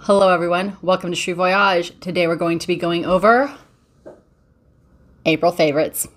Hello everyone, welcome to Voyage. Today we're going to be going over April favorites.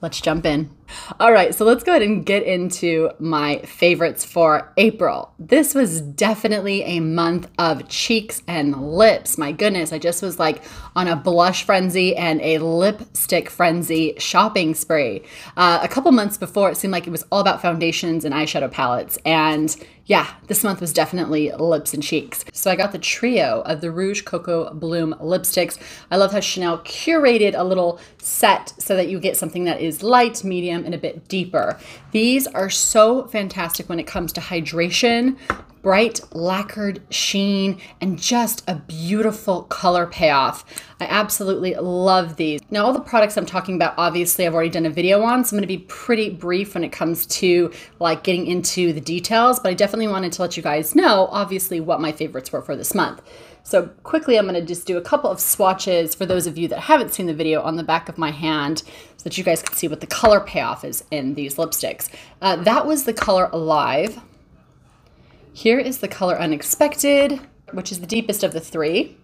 Let's jump in. All right, so let's go ahead and get into my favorites for April. This was definitely a month of cheeks and lips. My goodness, I just was like on a blush frenzy and a lipstick frenzy shopping spree. A couple months before, it seemed like it was all about foundations and eyeshadow palettes. And yeah, this month was definitely lips and cheeks. So I got the trio of the Rouge Coco Bloom lipsticks. I love how Chanel curated a little set so that you get something that is light, medium, and a bit deeper. These are so fantastic when it comes to hydration, bright lacquered sheen, and just a beautiful color payoff. I absolutely love these. Now, all the products I'm talking about, obviously I've already done a video on, so I'm gonna be pretty brief when it comes to like getting into the details, but I definitely wanted to let you guys know, obviously, what my favorites were for this month. So quickly, I'm gonna just do a couple of swatches for those of you that haven't seen the video on the back of my hand so that you guys can see what the color payoff is in these lipsticks. That was the color Alive. Here is the color Unexpected, which is the deepest of the three.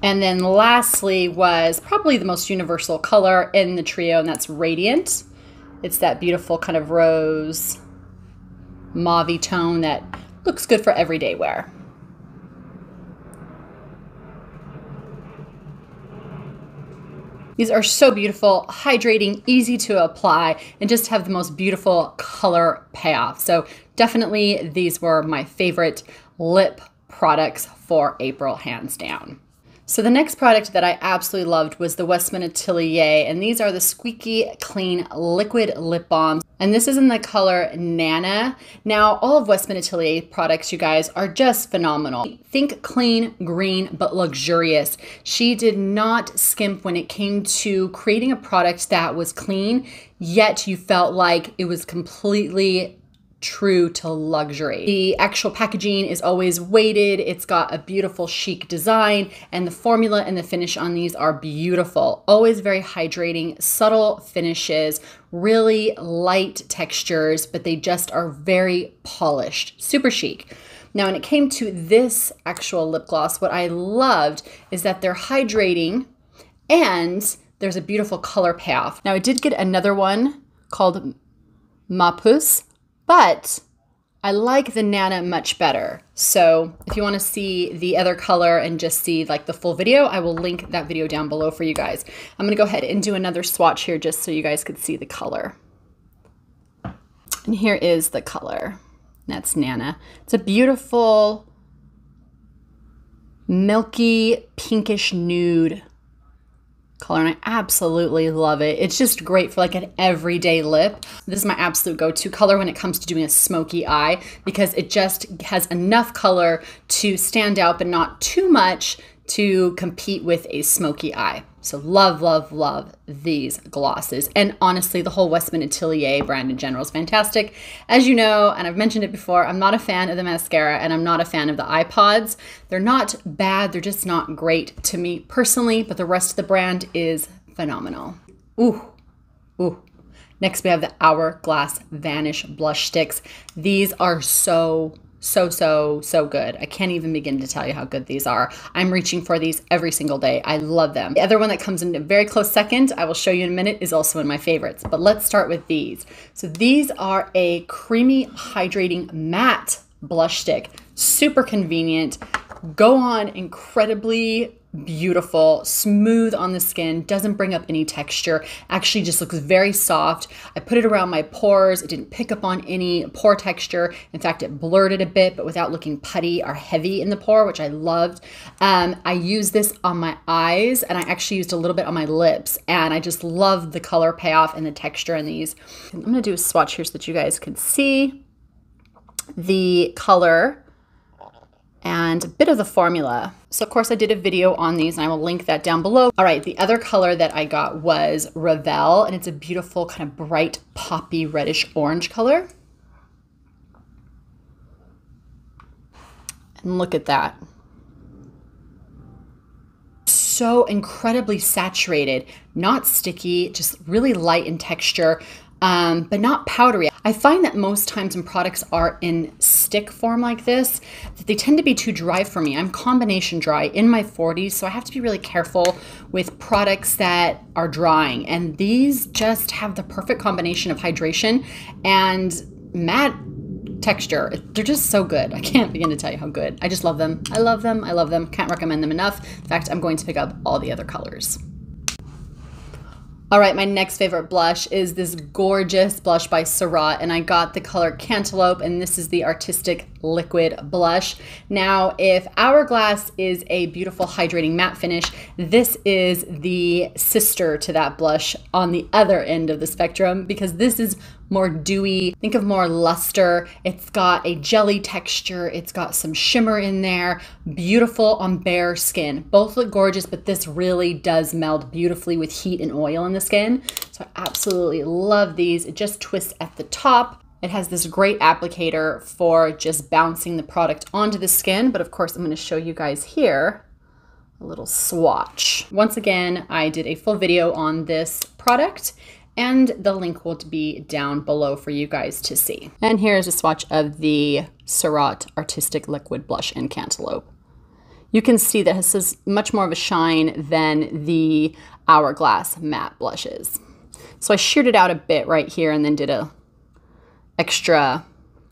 And then lastly was probably the most universal color in the trio, and that's Radiant. It's that beautiful kind of rose mauve tone that looks good for everyday wear. These are so beautiful, hydrating, easy to apply, and just have the most beautiful color payoff. So definitely these were my favorite lip products for April, hands down. So the next product that I absolutely loved was the Westminster Atelier, and these are the Squeaky Clean Liquid Lip Balms. And this is in the color Nana. Now, all of Westminster Atelier products, you guys, are just phenomenal. Think clean, green, but luxurious. She did not skimp when it came to creating a product that was clean, yet you felt like it was completely true to luxury. The actual packaging is always weighted. It's got a beautiful chic design, and the formula and the finish on these are beautiful. Always very hydrating, subtle finishes, really light textures, but they just are very polished, super chic. Now, when it came to this actual lip gloss, what I loved is that they're hydrating and there's a beautiful color payoff. Now, I did get another one called Ma Puce, but I like the Nana much better. So if you want to see the other color and just see like the full video, I will link that video down below for you guys. I'm going to go ahead and do another swatch here just so you guys could see the color. And here is the color. That's Nana. It's a beautiful milky pinkish nude color, and I absolutely love it. It's just great for like an everyday lip. This is my absolute go-to color when it comes to doing a smoky eye, because it just has enough color to stand out, but not too much to compete with a smoky eye. So love, love, love these glosses. And honestly, the whole Westminster Atelier brand in general is fantastic. As you know, and I've mentioned it before, I'm not a fan of the mascara and I'm not a fan of the iPods. They're not bad, they're just not great to me personally, but the rest of the brand is phenomenal. Ooh, ooh. Next we have the Hourglass Vanish Blush Sticks. These are so good. I can't even begin to tell you how good these are. I'm reaching for these every single day. I love them. The other one that comes in a very close second, I will show you in a minute, is also in my favorites. But let's start with these. So these are a creamy, hydrating matte blush stick. Super convenient. Go on incredibly beautiful, smooth on the skin, doesn't bring up any texture, actually just looks very soft. I put it around my pores. It didn't pick up on any pore texture. In fact, it blurred it a bit, but without looking putty or heavy in the pore, which I loved. I used this on my eyes, and I actually used a little bit on my lips, and I just love the color payoff and the texture in these. I'm gonna do a swatch here so that you guys can see the color and a bit of the formula. So of course I did a video on these, and I will link that down below. All right, the other color that I got was Revel, and it's a beautiful kind of bright poppy reddish orange color. And look at that. So incredibly saturated, not sticky, just really light in texture. but not powdery. I find that most times when products are in stick form like this, that they tend to be too dry for me. I'm combination dry in my 40s, so I have to be really careful with products that are drying. And these just have the perfect combination of hydration and matte texture. They're just so good. I can't begin to tell you how good. I just love them. I love them. I love them. Can't recommend them enough. In fact, I'm going to pick up all the other colors. All right, my next favorite blush is this gorgeous blush by Surratt, and I got the color Cantaloupe, and this is the Artistic Liquid Blush. Now, if Hourglass is a beautiful hydrating matte finish, this is the sister to that blush on the other end of the spectrum, because this is more dewy. Think of more luster. It's got a jelly texture. It's got some shimmer in there. Beautiful on bare skin. Both look gorgeous, but this really does meld beautifully with heat and oil in the skin. So I absolutely love these. It just twists at the top. It has this great applicator for just bouncing the product onto the skin. But of course, I'm going to show you guys here a little swatch. Once again, I did a full video on this product, and the link will be down below for you guys to see. And here's a swatch of the Surratt Artistic Liquid Blush in Cantaloupe. You can see that this is much more of a shine than the Hourglass matte blushes. So I sheared it out a bit right here and then did a extra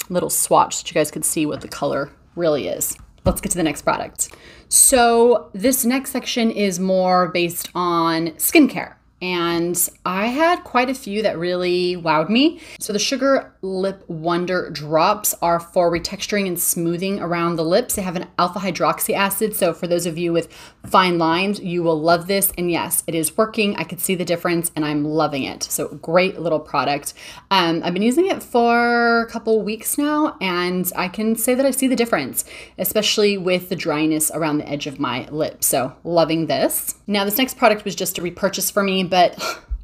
little swatch so that you guys could see what the color really is. Let's get to the next product. So this next section is more based on skincare. And I had quite a few that really wowed me. So the Sugar Lip Wonder drops are for retexturing and smoothing around the lips. They have an alpha hydroxy acid. So for those of you with fine lines, you will love this. And yes, it is working. I could see the difference and I'm loving it. So great little product. I've been using it for a couple weeks now, and I can say that I see the difference, especially with the dryness around the edge of my lips. So loving this. Now this next product was just a repurchase for me, but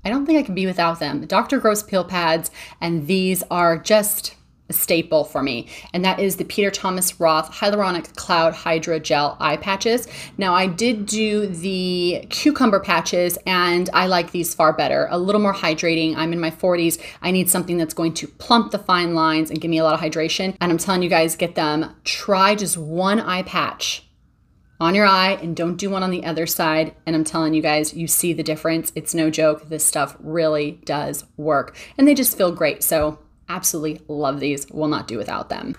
I don't think I can be without them. Dr. Gross Peel Pads, and these are just a staple for me. And that is the Peter Thomas Roth Hyaluronic Cloud Hydra Gel Eye Patches. Now I did do the cucumber patches, and I like these far better. A little more hydrating. I'm in my 40s. I need something that's going to plump the fine lines and give me a lot of hydration. And I'm telling you guys, get them. Try just one eye patch on your eye and don't do one on the other side. And I'm telling you guys, you see the difference. It's no joke. This stuff really does work, and they just feel great. So absolutely love these. Will not do without them.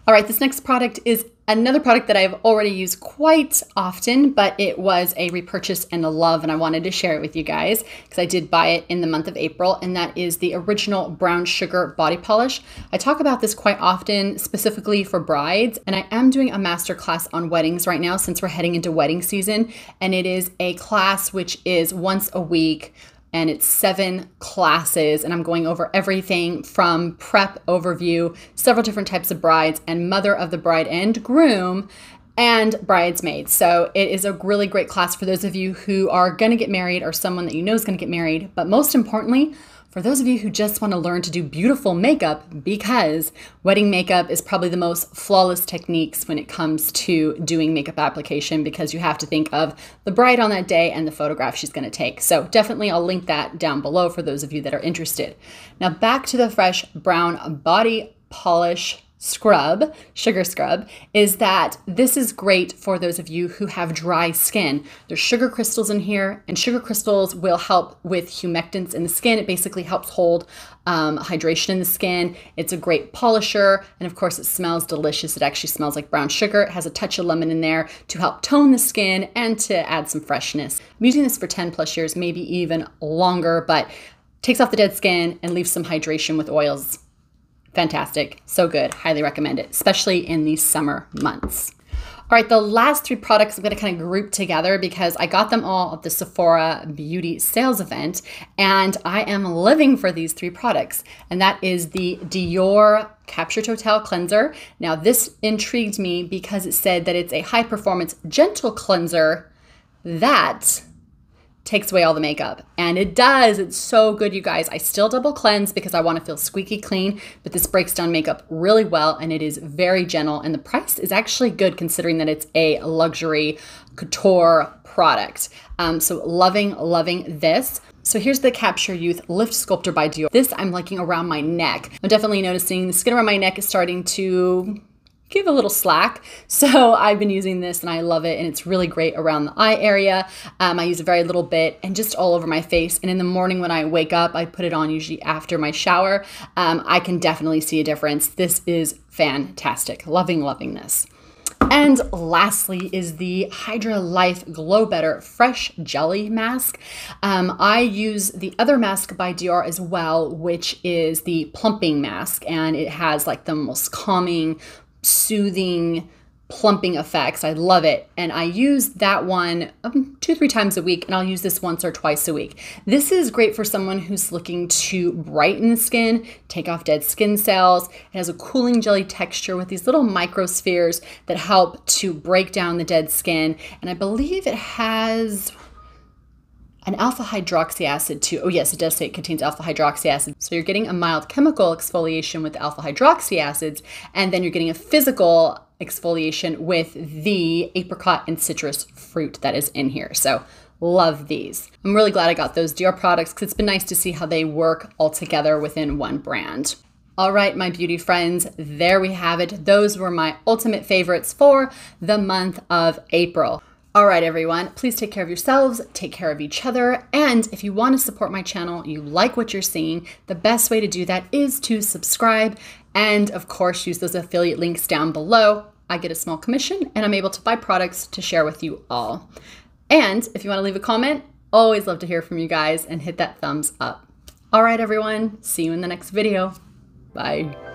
All right, this next product is another product that I've already used quite often, but it was a repurchase and a love, and I wanted to share it with you guys because I did buy it in the month of April, and that is the Original Brown Sugar Body Polish. I talk about this quite often, specifically for brides, and I am doing a masterclass on weddings right now since we're heading into wedding season, and it is a class which is once a week, and it's 7 classes, and I'm going over everything from prep overview, several different types of brides, and mother of the bride and groom, and bridesmaids. So it is a really great class for those of you who are gonna get married or someone that you know is gonna get married, but most importantly, for those of you who just want to learn to do beautiful makeup, because wedding makeup is probably the most flawless techniques when it comes to doing makeup application, because you have to think of the bride on that day and the photograph she's going to take. So definitely I'll link that down below for those of you that are interested. Now back to the Fresh Brown Body Polish Scrub, Sugar Scrub, is that this is great for those of you who have dry skin. There's sugar crystals in here, and sugar crystals will help with humectants in the skin. It basically helps hold hydration in the skin. It's a great polisher, and of course it smells delicious. It actually smells like brown sugar. It has a touch of lemon in there to help tone the skin and to add some freshness. I'm using this for 10 plus years, maybe even longer, but takes off the dead skin and leaves some hydration with oils. Fantastic. So good. Highly recommend it, especially in these summer months. All right, the last 3 products I'm going to kind of group together because I got them all at the Sephora Beauty Sales event, and I am living for these 3 products, and that is the Dior Capture Total Cleanser. Now, this intrigued me because it said that it's a high-performance gentle cleanser that takes away all the makeup, and it does. It's so good, you guys. I still double cleanse because I want to feel squeaky clean, but this breaks down makeup really well, and it is very gentle, and the price is actually good considering that it's a luxury couture product. So loving this. So here's the Capture Youth Lift Sculptor by Dior. This I'm liking around my neck. I'm definitely noticing the skin around my neck is starting to give a little slack. So I've been using this and I love it, and it's really great around the eye area. I use a very little bit and just all over my face. And in the morning when I wake up, I put it on usually after my shower. I can definitely see a difference. This is fantastic. Loving this. And lastly is the Hydra Life Glow Better Fresh Jelly Mask. I use the other mask by Dior as well, which is the plumping mask, and it has like the most calming, soothing, plumping effects. I love it. And I use that one 2-3 times a week, and I'll use this once or twice a week. This is great for someone who's looking to brighten the skin, take off dead skin cells. It has a cooling jelly texture with these little microspheres that help to break down the dead skin. And I believe it has an alpha hydroxy acid too. Oh yes, it does say it contains alpha hydroxy acid. So you're getting a mild chemical exfoliation with alpha hydroxy acids, and then you're getting a physical exfoliation with the apricot and citrus fruit that is in here. So love these. I'm really glad I got those Dior products because it's been nice to see how they work all together within one brand. All right, my beauty friends, there we have it. Those were my ultimate favorites for the month of April. All right, everyone, please take care of yourselves, take care of each other. And if you want to support my channel, you like what you're seeing, the best way to do that is to subscribe and of course use those affiliate links down below. I get a small commission and I'm able to buy products to share with you all. And if you want to leave a comment, always love to hear from you guys, and hit that thumbs up. All right, everyone, see you in the next video. Bye.